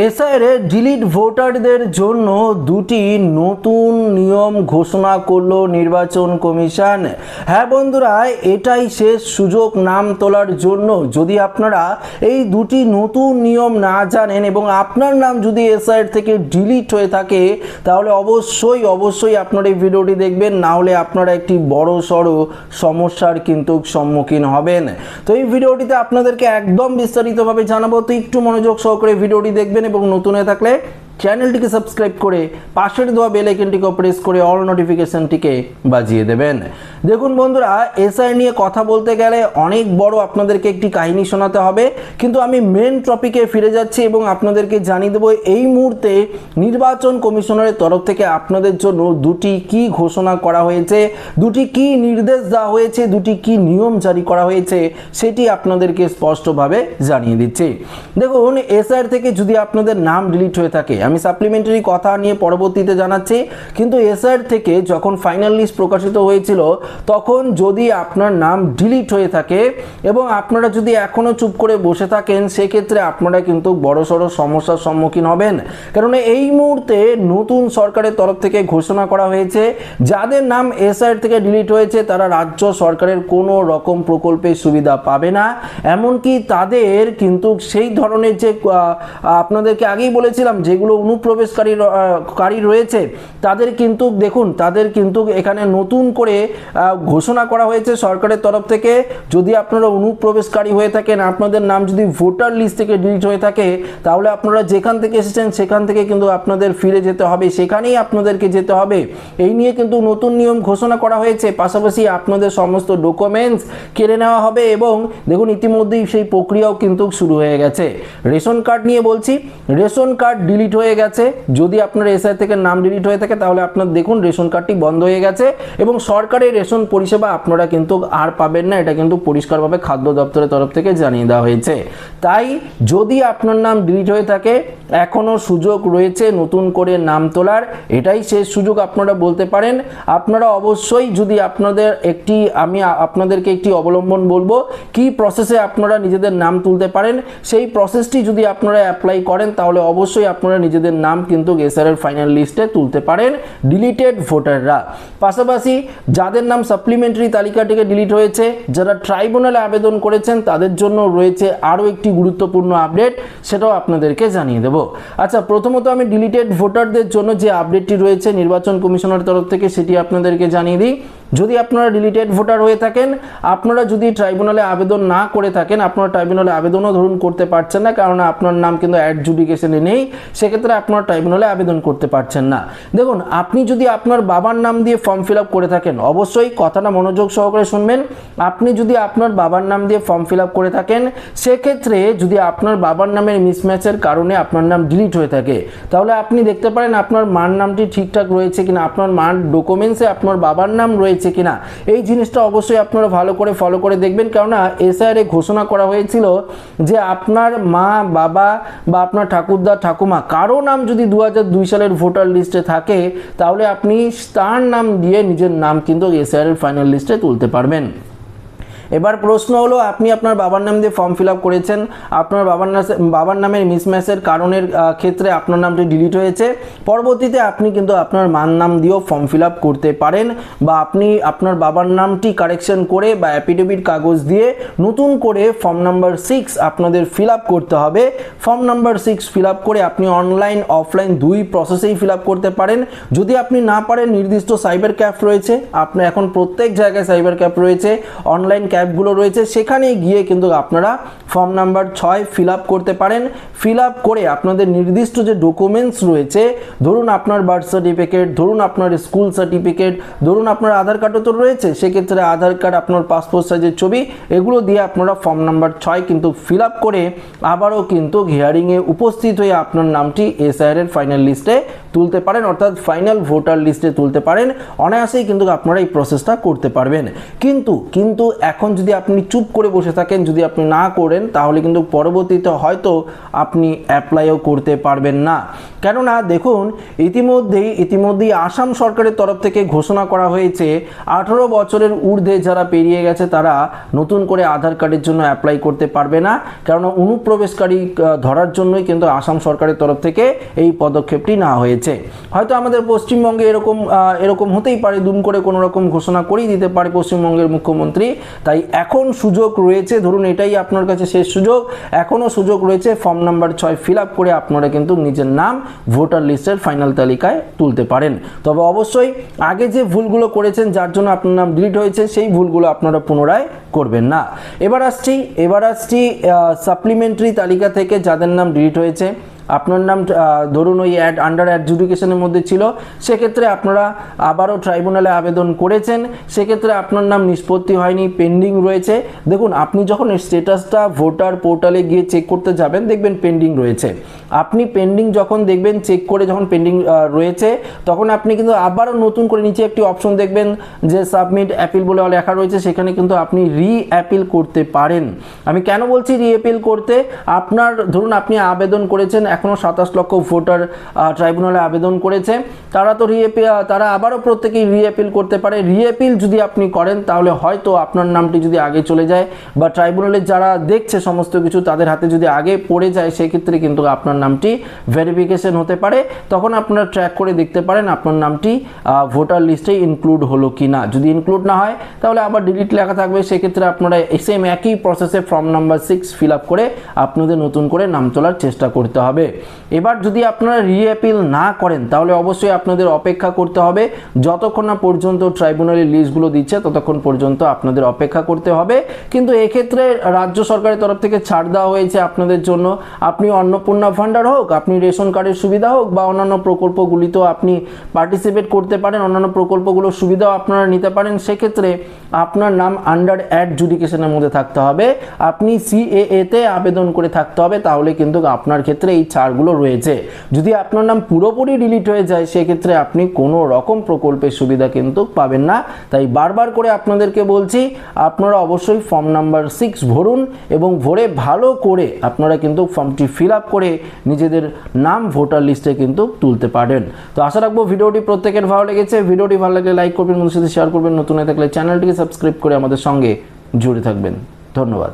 এসআইআরে delete ভোটারদের জন্য দুটি নতুন নিয়ম ঘোষণা করলো নির্বাচন কমিশন। হ্যাঁ বন্ধুরা, এটাই শেষ সুযোগ নাম তোলার জন্য। যদি আপনারা এই দুটি নতুন নিয়ম না জানেন এবং আপনার নাম যদি এসআইআর থেকে ডিলিট হয়ে থাকে, তাহলে অবশ্যই আপনারা এই ভিডিওটি দেখবেন, না হলে আপনারা একটি বড় সড় সমস্যার কিন্তু সম্মুখীন হবেন। তো এই ভিডিওটিতে আপনাদেরকে একদম বিস্তারিতভাবে জানাবো, তো একটু মনোযোগ সহকারে ভিডিওটি দেখবেন এবং নতুন হয়ে থাকলে চ্যানেলটিকে সাবস্ক্রাইব করে পাশের দেওয়া বেল আইকনটিকে প্রেস করে অল নোটিফিকেশনটিকে বাজিয়ে দেবেন। দেখুন বন্ধুরা, এসআইআর নিয়ে কথা বলতে গেলে অনেক বড় আপনাদেরকে একটি কাহিনী শোনাতে হবে, কিন্তু আমি মেন টপিকে ফিরে যাচ্ছি এবং আপনাদেরকে জানিয়ে দেবো এই মুহূর্তে নির্বাচন কমিশনারের তরফ থেকে আপনাদের জন্য দুটি কি ঘোষণা করা হয়েছে, দুটি কি নির্দেশ দেওয়া হয়েছে, দুটি কি নিয়ম জারি করা হয়েছে, সেটি আপনাদেরকে স্পষ্টভাবে জানিয়ে দিচ্ছি। দেখুন, এসআইআর থেকে যদি আপনাদের নাম ডিলিট হয়ে থাকে, আমি সাপ্লিমেন্টারি কথা নিয়ে পরবর্তীতে জানাচ্ছি, কিন্তু এসআইআর থেকে যখন ফাইনাল লিস্ট প্রকাশিত হয়েছিল তখন যদি আপনার নাম ডিলিট হয়ে থাকে এবং আপনারা যদি এখনো চুপ করে বসে থাকেন, সেক্ষেত্রে আপনারা কিন্তু বড়সড় সমস্যার সম্মুখীন হবেন। কারণ এই মুহূর্তে নতুন সরকারের তরফ থেকে ঘোষণা করা হয়েছে যাদের নাম এসআইআর থেকে ডিলিট হয়েছে তারা রাজ্য সরকারের কোনো রকম প্রকল্পের সুবিধা পাবে না। এমনকি তাদের কিন্তু সেই ধরনের যে আপনাদেরকে আগেই বলেছিলাম যেগুলো অনুপ্রবেশকারী রয়েছে তাদের কিন্তু দেখুন, তাদের কিন্তু এখানে নতুন করে ঘোষণা করা হয়েছে সরকারের তরফ থেকে, যদি আপনারা অনুপ্রবেশকারী হয়ে থাকেন, আপনাদের নাম যদি ভোটার লিস্ট থেকে ডিলিট হয়ে থাকে, তাহলে আপনারা যেখান থেকে এসেছেন সেখান থেকে কিন্তু আপনাদের ফিরে যেতে হবে, সেখানেই আপনাদেরকে যেতে হবে। এই নিয়ে কিন্তু নতুন নিয়ম ঘোষণা করা হয়েছে। পাশাপাশি আপনাদের সমস্ত ডকুমেন্টস কেড়ে নেওয়া হবে এবং দেখুন ইতিমধ্যেই সেই প্রক্রিয়াও কিন্তু শুরু হয়ে গেছে। রেশন কার্ড নিয়ে বলছি, রেশন কার্ড ডিলিট হয়ে গেছে। যদি আপনার এসআইআর থেকে নাম ডিলিট হয়ে থাকে তাহলে আপনার দেখুন রেশন কার্ডটি বন্ধ হয়ে গেছে এবং সরকারি রেশন পরিষেবা আপনারা কিন্তু আর পাবেন না, এটা কিন্তু পরিষ্কারভাবে খাদ্য দপ্তরের তরফ থেকে জানিয়ে দেওয়া হয়েছে। তাই যদি আপনার নাম ডিলিট হয়ে থাকে এখনো সুযোগ রয়েছে নতুন করে নাম তোলার, এটাই শেষ সুযোগ আপনারা বলতে পারেন। আপনারা অবশ্যই যদি আমি আপনাদেরকে একটি অবলম্বন বলবো কি প্রসেসে আপনারা নিজেদের নাম তুলতে পারেন, সেই প্রসেসটি যদি আপনারা অ্যাপ্লাই করেন তাহলে অবশ্যই আপনারা নিজেদের নাম কিন্তু এসআইআর ফাইনাল লিস্টে তুলতে পারেন ডিলিটেড ভোটাররা। পাশাপাশি যাদের নাম সাপ্লিমেন্টারি তালিকা থেকে ডিলিট হয়েছে, যারা ট্রাইব্যুনালে আবেদন করেছেন তাদের জন্য রয়েছে আরও একটি গুরুত্বপূর্ণ আপডেট, সেটাও আপনাদেরকে জানিয়ে দেব। আচ্ছা, প্রথমত আমি ডিলিটেড ভোটারদের জন্য যে আপডেটটি রয়েছে নির্বাচন কমিশনের তরফ থেকে সেটি আপনাদেরকে জানিয়ে দিই। যদি আপনারা ডিলিটেড ভোটার হয়ে থাকেন, আপনারা যদি ট্রাইব্যুনালে আবেদন না করে থাকেন, আপনারা ট্রাইব্যুনালে আবেদনও ধরুন করতে পারছেন না, কারণ আপনার নাম কিন্তু অ্যাডজুডিকেশনে নেই, সেক্ষেত্রে আপনারা ট্রাইব্যুনালে আবেদন করতে পারছেন না। দেখুন, আপনি যদি আপনার বাবার নাম দিয়ে ফর্ম ফিল আপ করে থাকেন, অবশ্যই কথাটা মনোযোগ সহকারে শুনবেন, আপনি যদি আপনার বাবার নাম দিয়ে ফর্ম ফিল আপ করে থাকেন, সেক্ষেত্রে যদি আপনার বাবার নামের মিসম্যাচের কারণে আপনার নাম ডিলিট হয়ে থাকে, তাহলে আপনি দেখতে পারেন আপনার মার নামটি ঠিকঠাক রয়েছে কিনা, আপনার মার ডকুমেন্টসে আপনার বাবার নাম রয়েছে কিনা, এই জিনিসটা অবশ্যই আপনারা ভালো করে ফলো করে দেখবেন। কেননা এসআইআর ঘোষণা করা হয়েছিল যে আপনার মা, বাবা বা আপনার ঠাকুরদা, ঠাকুমা কারো নাম যদি 2002 সালের ভোটার লিস্টে থাকে, তাহলে আপনি তার নাম দিয়ে নিজের নাম কিন্তু এসআইআর ফাইনাল লিস্টে তুলতে পারবেন। এবার প্রশ্ন হলো, আপনি আপনার বাবার নাম দিয়ে ফর্ম ফিল আপ করেছেন, আপনার বাবার নামের মিসম্যাচের কারণের ক্ষেত্রে আপনার নামটি ডিলিট হয়েছে, পরবর্তীতে আপনি কিন্তু আপনার মার নাম দিয়েও ফর্ম ফিল আপ করতে পারেন, বা আপনি আপনার বাবার নামটি কারেকশন করে বা অ্যাফিডেভিট কাগজ দিয়ে নতুন করে ফর্ম নাম্বার 6 আপনাদের ফিল আপ করতে হবে। ফর্ম নাম্বার 6 ফিল আপ করে আপনি অনলাইন অফলাইন দুই প্রসেসেই ফিল আপ করতে পারেন। যদি আপনি না পারেন, নির্দিষ্ট সাইবার ক্যাফ রয়েছে, আপনার এখন প্রত্যেক জায়গায় সাইবার ক্যাফ রয়েছে, অনলাইন ক্যাপগুলো রয়েছে, সেখানে গিয়ে কিন্তু আপনারা ফর্ম নাম্বার 6 ফিল আপ করতে পারেন। ফিল আপ করে আপনাদের নির্দিষ্ট যে ডকুমেন্টস রয়েছে, ধরুন আপনার বার্থ সার্টিফিকেট, ধরুন আপনার স্কুল সার্টিফিকেট, ধরুন আপনার আধার কার্ডও তো রয়েছে, সেক্ষেত্রে আধার কার্ড, আপনার পাসপোর্ট সাইজের ছবি, এগুলো দিয়ে আপনারা ফর্ম নাম্বার 6 কিন্তু ফিল আপ করে আবারও কিন্তু হিয়ারিংয়ে উপস্থিত হয়ে আপনার নামটি এসআইআর এর ফাইনাল লিস্টে তুলতে পারেন, অর্থাৎ ফাইনাল ভোটার লিস্টে তুলতে পারেন। অনায়াসেই কিন্তু আপনারা এই প্রসেসটা করতে পারবেন। কিন্তু এখন যদি আপনি চুপ করে বসে থাকেন, যদি আপনি না করেন, তাহলে কিন্তু পরবর্তীতে হয়তো আপনি অ্যাপ্লাইও করতে পারবেন না। কেননা দেখুন, ইতিমধ্যেই আসাম সরকারের তরফ থেকে ঘোষণা করা হয়েছে 18 বছরের ঊর্ধ্বে যারা পেরিয়ে গেছে তারা নতুন করে আধার কার্ডের জন্য অ্যাপ্লাই করতে পারবে না, কেননা অনুপ্রবেশকারী ধরার জন্যই কিন্তু আসাম সরকারের তরফ থেকে এই পদক্ষেপটি নেওয়া হয়েছে। হয়তো আমাদের পশ্চিমবঙ্গে এরকম হতেই পারে, দুম করে কোনো রকম ঘোষণা করেই দিতে পারে পশ্চিমবঙ্গের মুখ্যমন্ত্রী। তাই এখন সুযোগ রয়েছে, ধরুন এটাই আপনার কাছে শেষ সুযোগ, এখনও সুযোগ রয়েছে। ফর্ম নাম্বার 6 ফিল আপ করে আপনারা কিন্তু নিজের নাম ভোটার লিস্টের ফাইনাল তালিকায় তুলতে পারেন। তবে অবশ্যই আগে যে ভুলগুলো করেছেন, যার জন্য আপনার নাম ডিলিট হয়েছে, সেই ভুলগুলো আপনারা পুনরায় করবেন না। এবার আসছি সাপ্লিমেন্টারি তালিকা থেকে যাদের নাম ডিলিট হয়েছে। আপনার নাম ধরুন ওই আন্ডার অ্যাডজুডিকেশনের মধ্যে ছিল, সেক্ষেত্রে আপনারা আবারও ট্রাইব্যুনালে আবেদন করেছেন, সেক্ষেত্রে আপনার নাম নিষ্পত্তি হয়নি, পেন্ডিং রয়েছে। দেখুন, আপনি যখন স্ট্যাটাসটা ভোটার পোর্টালে গিয়ে চেক করতে যাবেন, দেখবেন পেন্ডিং রয়েছে। আপনি পেন্ডিং যখন দেখবেন, চেক করে যখন পেন্ডিং রয়েছে, তখন আপনি কিন্তু আবারও নতুন করে নিচে একটি অপশন দেখবেন যে সাবমিট অ্যাপিল বলে লেখা রয়েছে, সেখানে কিন্তু আপনি অ্যাপিল করতে পারেন। আমি কেন বলছি অ্যাপিল করতে, আপনার ধরুন আপনি আবেদন করেছেন, এখনও 27 লক্ষ ভোটার ট্রাইব্যুনালে আবেদন করেছে, তারা তো তারা আবারও প্রত্যেকেই অ্যাপিল করতে পারে। অ্যাপিল যদি আপনি করেন, তাহলে হয়তো আপনার নামটি যদি আগে চলে যায় বা ট্রাইব্যুনালে যারা দেখছে সমস্ত কিছু তাদের হাতে যদি আগে পড়ে যায়, সেক্ষেত্রে কিন্তু আপনার নামটি ভেরিফিকেশন হতে পারে। তখন আপনারা ট্র্যাক করে দেখতে পারেন আপনার নামটি ভোটার লিস্টে ইনক্লুড হলো কি না। যদি ইনক্লুড না হয়, তাহলে আবার ডিলিট লেখা থাকবে, সেক্ষেত্রে আপনারা সেম একই প্রসেসে ফর্ম নাম্বার 6 ফিল আপ করে আপনাদের নতুন করে নাম তোলার চেষ্টা করতে হবে। এবার যদি আপনারা অ্যাপিল না করেন, তাহলে অবশ্যই আপনাদের অপেক্ষা করতে হবে। যতক্ষণ না পর্যন্ত ট্রাইব্যুনালের লিস্টগুলো দিচ্ছে, ততক্ষণ পর্যন্ত আপনাদের অপেক্ষা করতে হবে। কিন্তু এক্ষেত্রে রাজ্য সরকারের তরফ থেকে ছাড় দেওয়া হয়েছে আপনাদের জন্য। আপনি অন্নপূর্ণা ভান্ডার হোক, আপনি রেশন কার্ডের সুবিধা হোক, বা অন্যান্য প্রকল্পগুলিতেও আপনি পার্টিসিপেট করতে পারেন, অন্যান্য প্রকল্পগুলোর সুবিধাও আপনারা নিতে পারেন। সেক্ষেত্রে আপনার নাম আন্ডার অ্যাডজুডিকেশনের মধ্যে থাকতে হবে, আপনি CAA-তে আবেদন করে থাকতে হবে, তাহলে কিন্তু আপনার ক্ষেত্রে এই ছাড়গুলো রয়েছে। যদি আপনার নাম পুরোপুরি ডিলিট হয়ে যায়, সেক্ষেত্রে আপনি কোনো রকম প্রকল্পের সুবিধা কিন্তু পাবেন না। তাই বারবার করে আপনাদেরকে বলছি, আপনারা অবশ্যই ফর্ম নাম্বার 6 ভরুন এবং ভরে ভালো করে আপনারা কিন্তু ফর্মটি ফিল আপ করে নিজেদের নাম ভোটার লিস্টে কিন্তু তুলতে পারেন। তো আশা রাখবো ভিডিওটি প্রত্যেকের ভালো লেগেছে। ভিডিওটি ভালো লাগলে লাইক করবেন, বন্ধুদের সাথে শেয়ার করবেন, নতুন হয়ে থাকলে চ্যানেলটিকে সাবস্ক্রাইব করে আমাদের সঙ্গে জুড়ে থাকবেন। ধন্যবাদ।